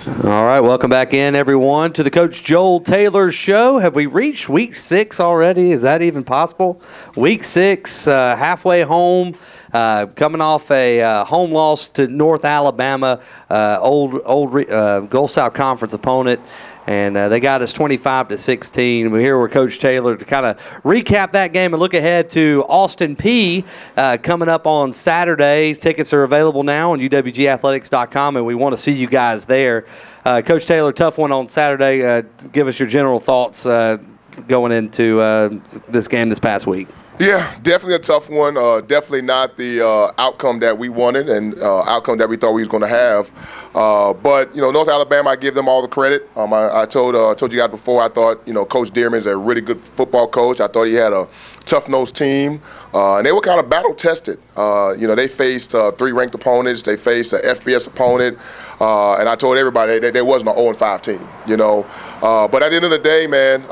All right, welcome back in, everyone, to the Coach Joel Taylor Show. Have we reached week 6 already? Is that even possible? Week 6, halfway home, coming off a home loss to North Alabama, old Gulf South Conference opponent. And they got us 25-16. We're here with Coach Taylor to kind of recap that game and look ahead to Austin Peay coming up on Saturday. Tickets are available now on uwgathletics.com, and we want to see you guys there. Coach Taylor, tough one on Saturday. Give us your general thoughts going into this game this past week. Yeah, definitely a tough one. Definitely not the outcome that we wanted and outcome that we thought we was going to have. But North Alabama, I give them all the credit. I told you guys before, I thought Coach Dearman is a really good football coach. I thought he had a tough-nosed team, and they were kind of battle-tested. They faced 3 ranked opponents. They faced an FBS opponent, and I told everybody that there wasn't an 0-5 team. But at the end of the day, man,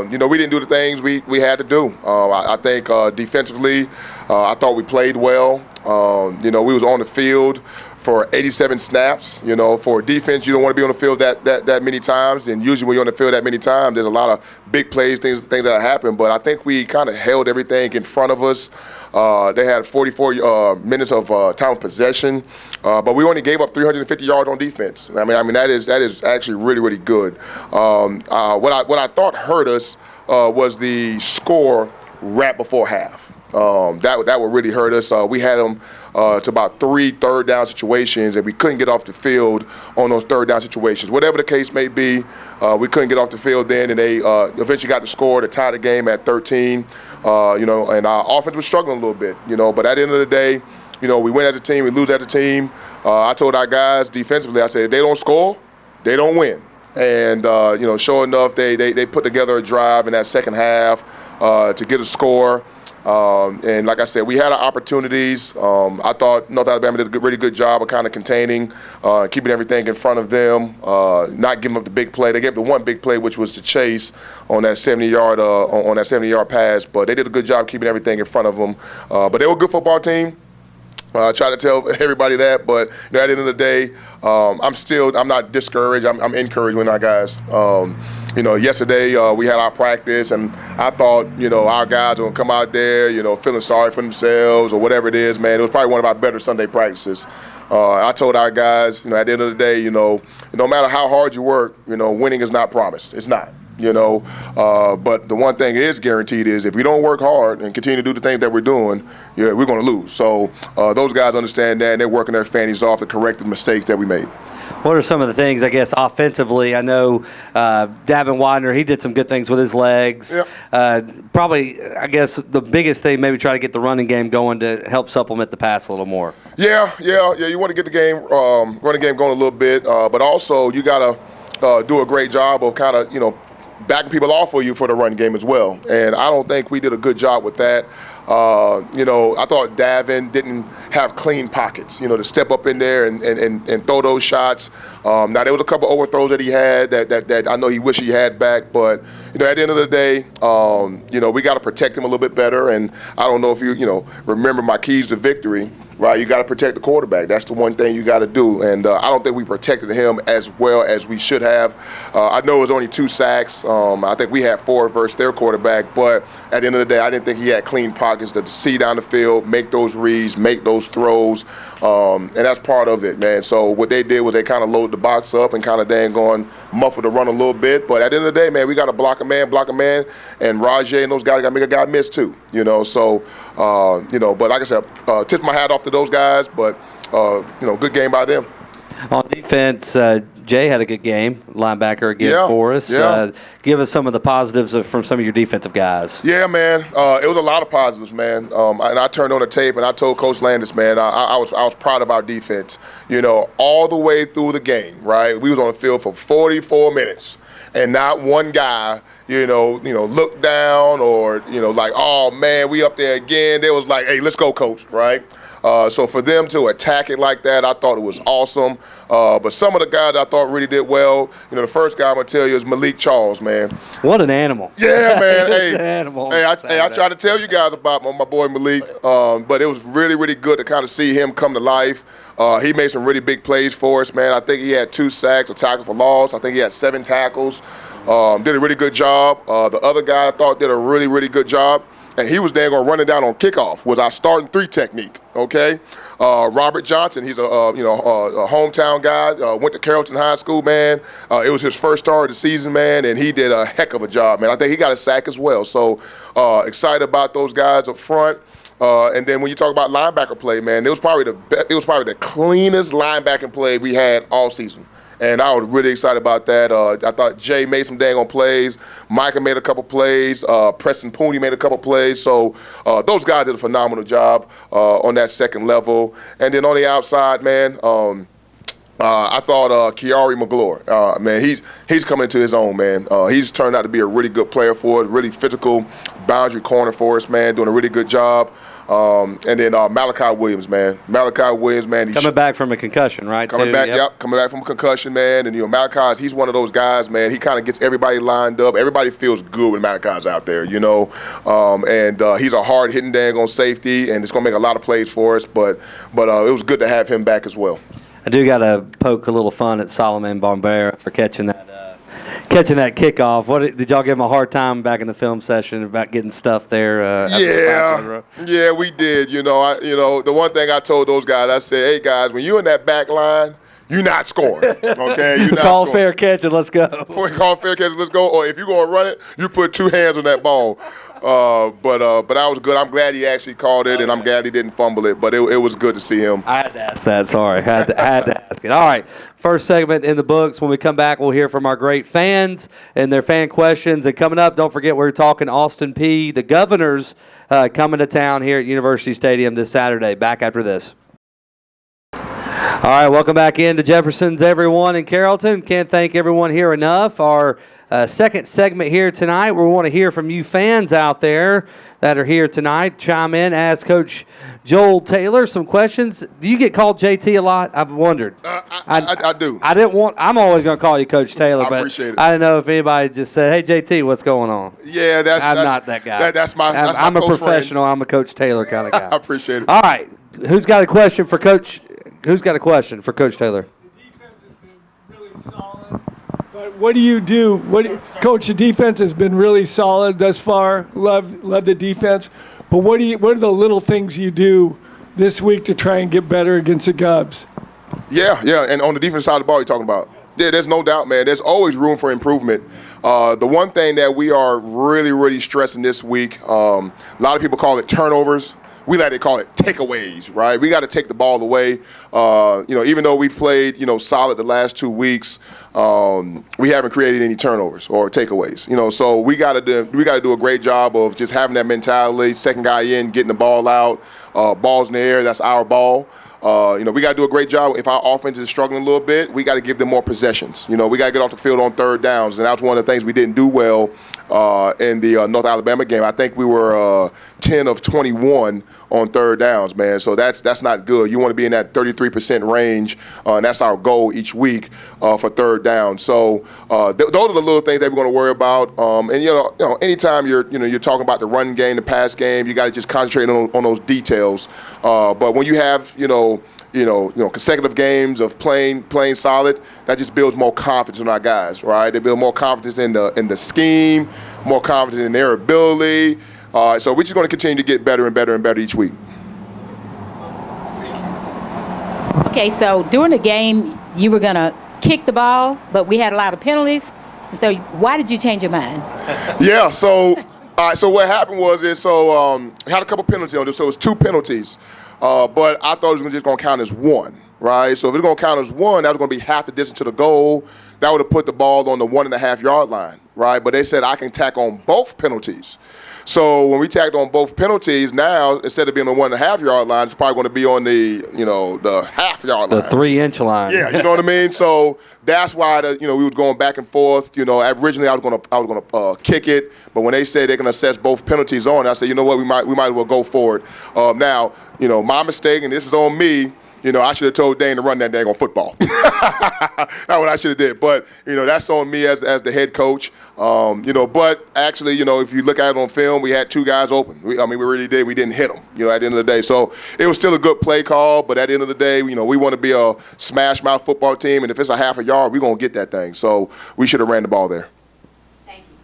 we didn't do the things we had to do. I think defensively, I thought we played well. We was on the field for 87 snaps. For defense, you don't want to be on the field that many times. And usually when you're on the field that many times, there's a lot of big plays, things that happen. But I think we kind of held everything in front of us. They had 44 minutes of time of possession, but we only gave up 350 yards on defense. I mean that is actually really, really good. What I thought hurt us was the score right before half. That would really hurt us. We had them to about 3 third-down situations, and we couldn't get off the field on those third-down situations. Whatever the case may be, we couldn't get off the field then, and they eventually got the score to tie the game at 13. And our offense was struggling a little bit, but at the end of the day, we win as a team, we lose as a team. I told our guys defensively, I said, if they don't score, they don't win. And, sure enough, they put together a drive in that second half to get a score. And like I said, we had our opportunities. I thought North Alabama did a really good job of kind of containing, keeping everything in front of them, not giving up the big play. They gave the one big play, which was the chase on that 70-yard on that 70-yard pass. But they did a good job keeping everything in front of them. But they were a good football team. I try to tell everybody that, but at the end of the day, I'm not discouraged. I'm encouraged with our guys. Yesterday we had our practice, and I thought, our guys were going to come out there, feeling sorry for themselves or whatever it is, man. It was probably one of our better Sunday practices. I told our guys, at the end of the day, no matter how hard you work, winning is not promised. It's not. But the one thing is guaranteed is if we don't work hard and continue to do the things that we're doing, we're going to lose. So those guys understand that, and they're working their fannies off to correct the mistakes that we made. What are some of the things, I guess, offensively? I know Davin Widener, he did some good things with his legs. Yep. Probably, I guess, the biggest thing, maybe try to get the running game going to help supplement the pass a little more. Yeah. You want to get the running game going a little bit, but also you got to do a great job of kind of, backing people off for you for the run game as well. And I don't think we did a good job with that. I thought Davin didn't have clean pockets, to step up in there and throw those shots. Now, there was a couple overthrows that he had that I know he wished he had back. But, at the end of the day, we got to protect him a little bit better. And I don't know if you remember my keys to victory. Right, you got to protect the quarterback. That's the one thing you got to do, and I don't think we protected him as well as we should have. I know it was only 2 sacks. I think we had 4 versus their quarterback, but at the end of the day, I didn't think he had clean pockets to see down the field, make those reads, make those throws, and that's part of it, man. So what they did was they kind of loaded the box up and kind of muffled the run a little bit. But at the end of the day, man, we got to block a man, and Rajay and those guys got to make a guy miss too, So, but like I said, tip my hat off to those guys, but good game by them. On defense, Jay had a good game, linebacker again for us. Yeah. Give us some of the positives from some of your defensive guys. Yeah, man. It was a lot of positives, man. And I turned on the tape and I told Coach Landis, man, I was proud of our defense. All the way through the game, right? We was on the field for 44 minutes, and not one guy, looked down or like, oh man, we up there again. They was like, hey, let's go, coach, right? So for them to attack it like that, I thought it was awesome. But some of the guys I thought really did well. The first guy I'm going to tell you is Malik Charles, man. What an animal. Yeah, man. Hey, an animal. I tried to tell you guys about my boy Malik, but it was really, really good to kind of see him come to life. He made some really big plays for us, man. I think he had 2 sacks, a tackle for loss. I think he had 7 tackles. Did a really good job. The other guy I thought did a really, really good job. And he was then going to run it down on kickoff, was our starting 3 technique, okay? Robert Johnson, he's a hometown guy, went to Carrollton High School, man. It was his first start of the season, man, and he did a heck of a job, man. I think he got a sack as well. So excited about those guys up front. And then when you talk about linebacker play, man, it was probably the cleanest linebacking play we had all season. And I was really excited about that. I thought Jay made some dang on plays. Micah made a couple plays. Preston Pooney made a couple plays. So those guys did a phenomenal job on that second level. And then on the outside, man, I thought Kiari McGlure, man, he's coming into his own, man. He's turned out to be a really good player for us, really physical boundary corner for us, man, doing a really good job. And then Malachi Williams, man. He's coming back from a concussion, right? Coming back from a concussion, man. And, Malachi, he's one of those guys, man. He kind of gets everybody lined up. Everybody feels good when Malachi's out there, and he's a hard-hitting dang on safety, and it's going to make a lot of plays for us. But it was good to have him back as well. I do got to poke a little fun at Solomon Bombera for catching that kickoff. What did y'all give him a hard time back in the film session about getting stuff there? Yeah, we did. The one thing I told those guys, I said, hey guys, when you're in that back line, you're not scoring. Okay, you're not call scoring. fair catch and let's go. Before you call fair catch, let's go. Or if you're going to run it, you put 2 hands on that ball. But that was good. I'm glad he actually called it, and I'm glad he didn't fumble it. But it was good to see him. I had to ask that. Sorry, had to ask it. All right, first segment in the books. When we come back, we'll hear from our great fans and their fan questions. And coming up, don't forget we're talking Austin Peay. The Governors coming to town here at University Stadium this Saturday. Back after this. All right, welcome back into Jefferson's, everyone in Carrollton. Can't thank everyone here enough. Our second segment here tonight, we want to hear from you fans out there that are here tonight. Chime in, ask Coach Joel Taylor some questions. Do you get called JT a lot? I've wondered. I do. I'm always going to call you Coach Taylor, but appreciate it. I didn't know if anybody just said, hey, JT, what's going on? Yeah, I'm not that guy. I'm a professional. Friends. I'm a Coach Taylor kind of guy. I appreciate it. All right, who's got a question for Coach Taylor? The defense has been really solid, but what do you do? Coach, the defense has been really solid thus far. Love the defense, but what are the little things you do this week to try and get better against the Govs? Yeah, and on the defensive side of the ball you're talking about. Yeah, there's no doubt, man. There's always room for improvement. The one thing that we are really, really stressing this week, a lot of people call it turnovers. We like to call it takeaways, right? We got to take the ball away. Even though we've played, solid the last 2 weeks, we haven't created any turnovers or takeaways. So we got to do a great job of just having that mentality. Second guy in, getting the ball out, balls in the air. That's our ball. We got to do a great job. If our offense is struggling a little bit, we got to give them more possessions. We got to get off the field on third downs, and that was one of the things we didn't do well in the North Alabama game. I think we were 10 of 21 on third downs, man. So that's not good. You want to be in that 33% range, and that's our goal each week for third down. So those are the little things that we're going to worry about. And anytime you're talking about the run game, the pass game, you got to just concentrate on those details. But when you have consecutive games of playing solid, that just builds more confidence in our guys, right? They build more confidence in the scheme, more confidence in their ability. So we're just going to continue to get better and better and better each week. Okay, so during the game, you were going to kick the ball, but we had a lot of penalties. So why did you change your mind? Yeah, so what happened was I had a couple penalties on this, so it was 2 penalties. But I thought it was just going to count as 1, right? So if it's going to count as 1, that was going to be half the distance to the goal. That would have put the ball on the 1.5-yard line, right? But they said I can tack on both penalties. So when we tacked on both penalties, now instead of being on the 1.5-yard line, it's probably going to be on the half-yard line, the 3-inch line. Yeah, you know what I mean. So that's why we was going back and forth. Originally I was going to kick it, but when they said they're going to assess both penalties on, I said, you know what, we might as well go for it. Now, my mistake, and this is on me. I should have told Dane to run that dang on football. That's what I should have did. But, that's on me as the head coach. But actually, if you look at it on film, we had 2 guys open. We really did. We didn't hit them, at the end of the day. So it was still a good play call. But at the end of the day, we want to be a smash mouth football team. And if it's a half a yard, we're going to get that thing. So we should have ran the ball there. Thank you.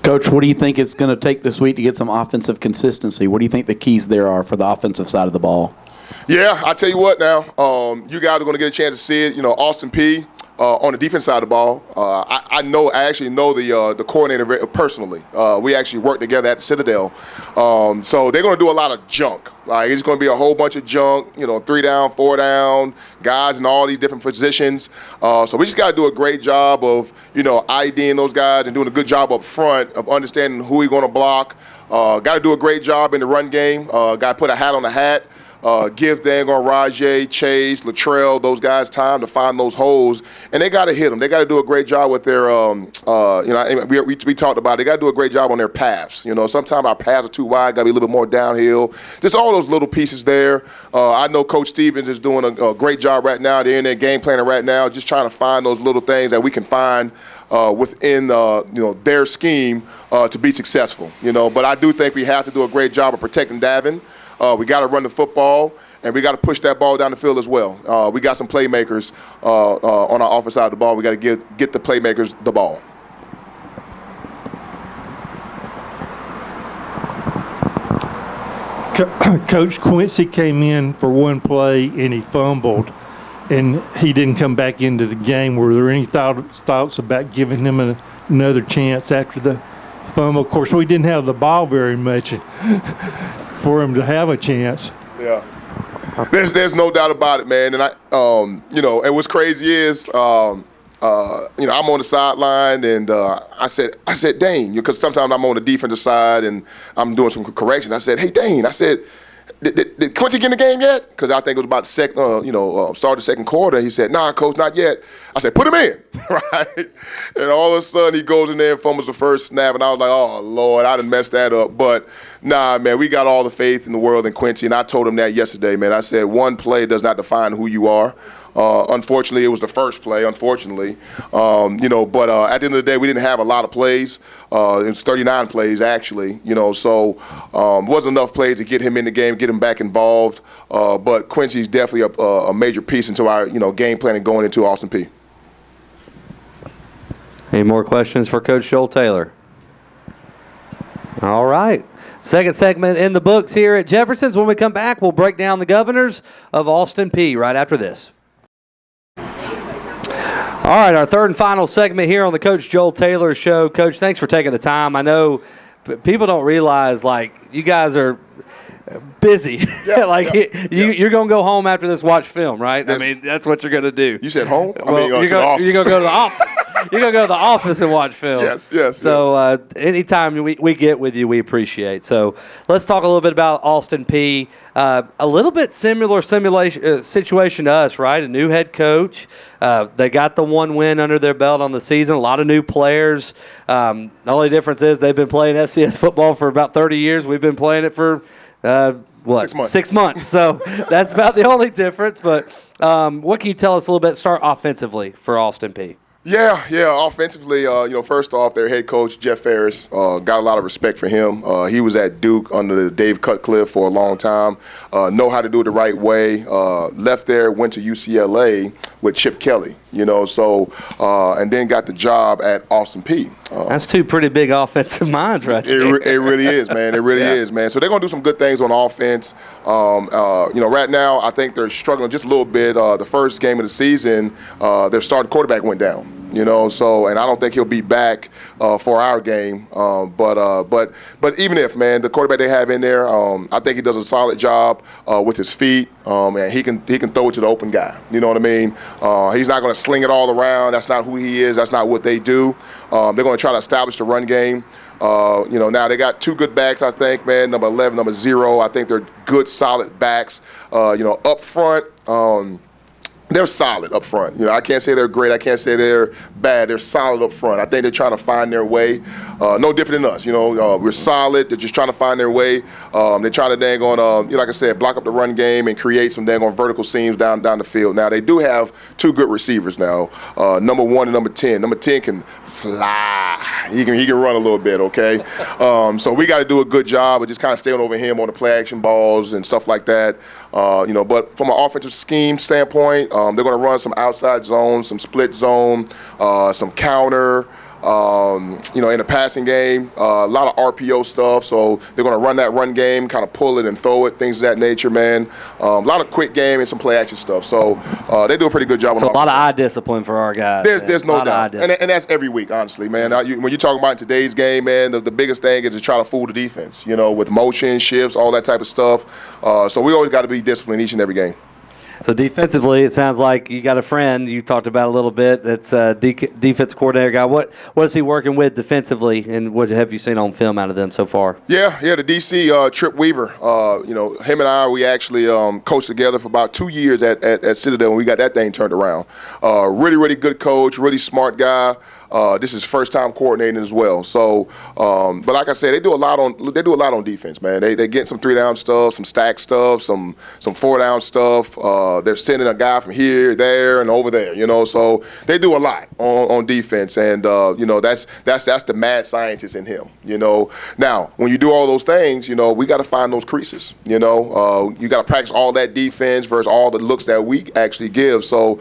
Coach, what do you think it's going to take this week to get some offensive consistency? What do you think the keys there are for the offensive side of the ball? Yeah, I tell you what now, you guys are going to get a chance to see it. Austin P on the defense side of the ball. I actually know the coordinator personally. We actually work together at the Citadel. So they're going to do a lot of junk. Like, it's going to be a whole bunch of junk, 3 down, 4 down, guys in all these different positions. So we just got to do a great job of, IDing those guys and doing a good job up front of understanding who we're going to block. Got to do a great job in the run game. Got to put a hat on the hat. Give Dangon, Rajay, Chase, Latrell, those guys time to find those holes, and they got to hit them. They got to do a great job with their, we talked about it. They got to do a great job on their paths. Sometimes our paths are too wide, got to be a little bit more downhill. Just all those little pieces there. I know Coach Stevens is doing a great job right now. They're in their game planning right now, just trying to find those little things that we can find within their scheme to be successful. But I do think we have to do a great job of protecting Davin. We got to run the football, and we got to push that ball down the field as well. We got some playmakers on our offensive side of the ball. We got to get the playmakers the ball. Coach Quincy came in for one play, and he fumbled, and he didn't come back into the game. Were there any thoughts about giving him another chance after the fumble? Of course, we didn't have the ball very much for him to have a chance. Yeah, there's no doubt about it, man. And and what's crazy is, I'm on the sideline, and I said, Dane, because sometimes I'm on the defensive side and I'm doing some corrections. I said, hey, Dane, did Quincy get in the game yet? Because I think it was about the start of the second quarter. He said, nah, Coach, not yet. I said, put him in, right? And all of a sudden he goes in there and fumbles the first snap, and I was like, oh, Lord, I done messed that up. But nah, man, we got all the faith in the world in Quincy, and I told him that yesterday, man. I said, one play does not define who you are. Unfortunately, it was the first play, unfortunately. But at the end of the day, we didn't have a lot of plays. It was 39 plays, actually, so wasn't enough plays to get him in the game, get him back involved. But Quincy's definitely a major piece into our, game planning going into Austin P. Any more questions for Coach Joel Taylor? All right. Second segment in the books here at Jefferson's. When we come back, we'll break down the Governors of Austin P right after this. All right, our third and final segment here on the Coach Joel Taylor Show. Coach, thanks for taking the time. I know people don't realize, you guys are busy. Yeah, you're going to go home after this, watch film, right? That's what you're going to do. You said home? You're going to go to the office. You're going to go to the office and watch film. Yes. So anytime we get with you, we appreciate. So let's talk a little bit about Austin P. A little bit similar situation to us, right? A new head coach. They got the one win under their belt on the season. A lot of new players. The only difference is they've been playing FCS football for about 30 years. We've been playing it for, 6 months. So that's about the only difference. But what can you tell us a little bit, start offensively for Austin P.? Yeah. Offensively, first off, their head coach, Jeff Ferris, got a lot of respect for him. He was at Duke under Dave Cutcliffe for a long time, know how to do it the right way. Left there, went to UCLA with Chip Kelly, and then got the job at Austin P. That's two pretty big offensive minds right there. It really is, man. It really is, man. So they're going to do some good things on offense. Right now, I think they're struggling just a little bit. The first game of the season, their starting quarterback went down. And I don't think he'll be back for our game. But even if, man, the quarterback they have in there, I think he does a solid job with his feet, and he can throw it to the open guy. You know what I mean? He's not going to sling it all around. That's not who he is. That's not what they do. They're going to try to establish the run game. Now they got two good backs, I think, man. Number 11, number 0. I think they're good, solid backs. Up front. they're solid up front. I can't say they're great. I can't say they're bad. They're solid up front. I think they're trying to find their way. No different than us. We're solid. They're just trying to find their way. They're trying to dang on, like I said, block up the run game and create some dang on vertical seams down the field. Now, they do have two good receivers now, number 1 and number 10. Number 10 can fly. He can run a little bit, okay? So we got to do a good job of just kind of staying over him on the play action balls and stuff like that. But from an offensive scheme standpoint, they're going to run some outside zone, some split zone, some counter. In the passing game, a lot of RPO stuff. So they're going to run that run game, kind of pull it and throw it, things of that nature, man. A lot of quick game and some play action stuff. So they do a pretty good job. So a lot of eye discipline for our guys. There's no doubt. And that's every week, honestly, man. When you're talking about in today's game, man, the biggest thing is to try to fool the defense, with motion, shifts, all that type of stuff. So we always got to be disciplined each and every game. So defensively, it sounds like you got a friend you talked about a little bit. That's a defense coordinator guy. What is he working with defensively, and what have you seen on film out of them so far? Yeah, the DC Trip Weaver. Him and I, we actually coached together for about 2 years at Citadel when we got that thing turned around. Really, really good coach, really smart guy. This is first time coordinating as well. So, but like I said, they do a lot on defense, man. They get some 3-down stuff, some stack stuff, some 4-down stuff. They're sending a guy from here, there, and over there. So they do a lot on defense, and that's the mad scientist in him. Now when you do all those things, we got to find those creases. You got to practice all that defense versus all the looks that we actually give. So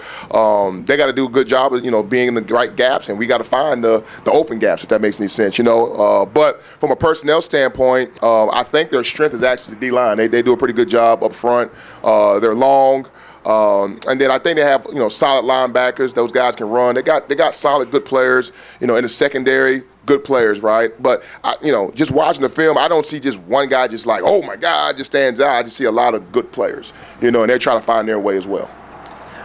they got to do a good job of being in the right gaps, and we got to find the open gaps, if that makes any sense, But from a personnel standpoint, I think their strength is actually the D-line. They do a pretty good job up front. They're long. And then I think they have, solid linebackers. Those guys can run. They got solid, good players, in the secondary, good players, right? But, just watching the film, I don't see just one guy just like, oh, my God, just stands out. I just see a lot of good players, and they're trying to find their way as well.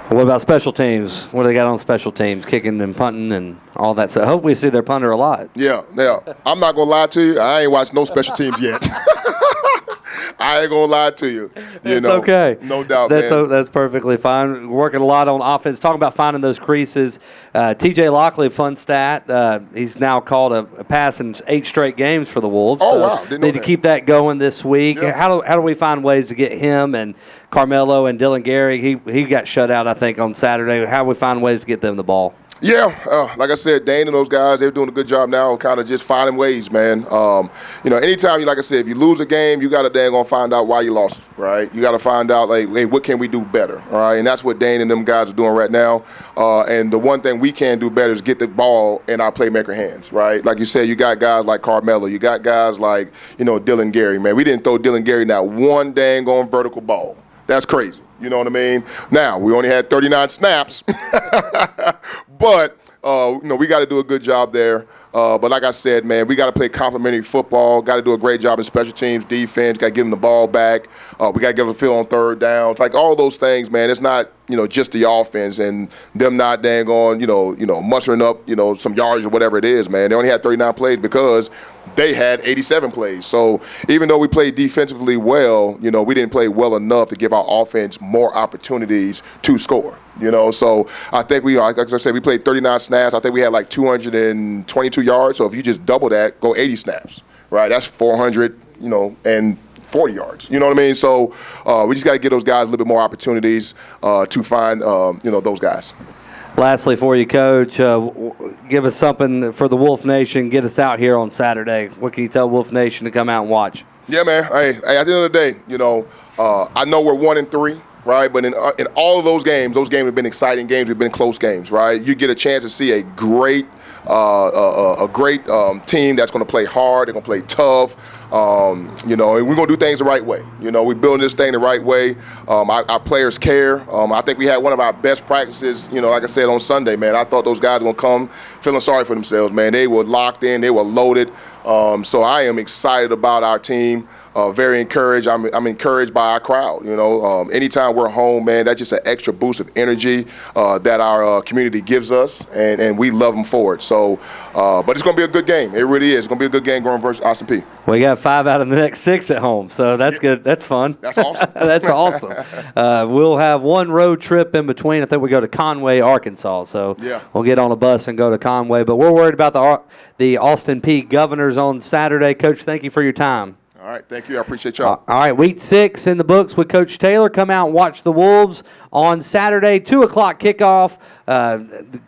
What about special teams? What do they got on special teams, kicking and punting and all that? So I hope we see their punter a lot. Yeah. I'm not going to lie to you. I ain't watched no special teams yet. I ain't going to lie to you. It's okay. No doubt, man. That's perfectly fine. Working a lot on offense. Talking about finding those creases. TJ Lockley, fun stat. He's now called a pass in 8 straight games for the Wolves. Oh, so wow. Didn't know need to that. keep that going this week. Yeah. How do we find ways to get him and Carmelo and Dylan Gary? He got shut out, I think, on Saturday. How do we find ways to get them the ball? Yeah, like I said, Dane and those guys, they're doing a good job now, kind of just finding ways, man. Anytime like I said, if you lose a game, you got to dang on find out why you lost, right? You got to find out, like, hey, what can we do better, all right? And that's what Dane and them guys are doing right now. And the one thing we can do better is get the ball in our playmaker hands, right? Like you said, you got guys like Carmelo, you got guys like, Dylan Gary, man. We didn't throw Dylan Gary not one dang on vertical ball. That's crazy. You know what I mean? Now, we only had 39 snaps, but, we got to do a good job there. But like I said, man, we got to play complementary football, got to do a great job in special teams, defense, got to give them the ball back. We got to give them a feel on third down. Like all those things, man, it's not, just the offense and them not dang on, mustering up, some yards or whatever it is, man. They only had 39 plays because they had 87 plays. So even though we played defensively well, we didn't play well enough to give our offense more opportunities to score. So I think like I said, we played 39 snaps. I think we had like 222 yards. So if you just double that, go 80 snaps, right? That's 400, and 40 yards. You know what I mean? So we just got to give those guys a little bit more opportunities to find, those guys. Lastly for you, Coach, give us something for the Wolf Nation. Get us out here on Saturday. What can you tell Wolf Nation to come out and watch? Yeah, man. Hey, at the end of the day, I know we're 1-3. Right, but in all of those games have been exciting games. Have been close games, right? You get a chance to see a great team that's going to play hard. They're going to play tough. And we're going to do things the right way. We're building this thing the right way. Our players care. I think we had one of our best practices, like I said, on Sunday, man. I thought those guys were going to come feeling sorry for themselves, man. They were locked in. They were loaded. So I am excited about our team. Very encouraged. I'm encouraged by our crowd. Anytime we're home, man, that's just an extra boost of energy that our community gives us, and we love them for it. So, but it's going to be a good game. It really is. It's going to be a good game going versus Austin Peay We got 5 out of the next 6 at home, so that's good. That's fun. That's awesome. That's awesome. We'll have one road trip in between. I think we go to Conway, Arkansas. So Yeah. we'll get on a bus and go to Conway. But we're worried about the Austin Peay Governors on Saturday. Coach, thank you for your time. All right, thank you. I appreciate y'all. All right, week 6 in the books with Coach Taylor. Come out and watch the Wolves on Saturday, 2 o'clock kickoff.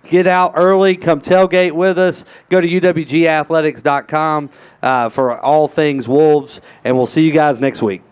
Get out early. Come tailgate with us. Go to uwgathletics.com for all things Wolves, and we'll see you guys next week.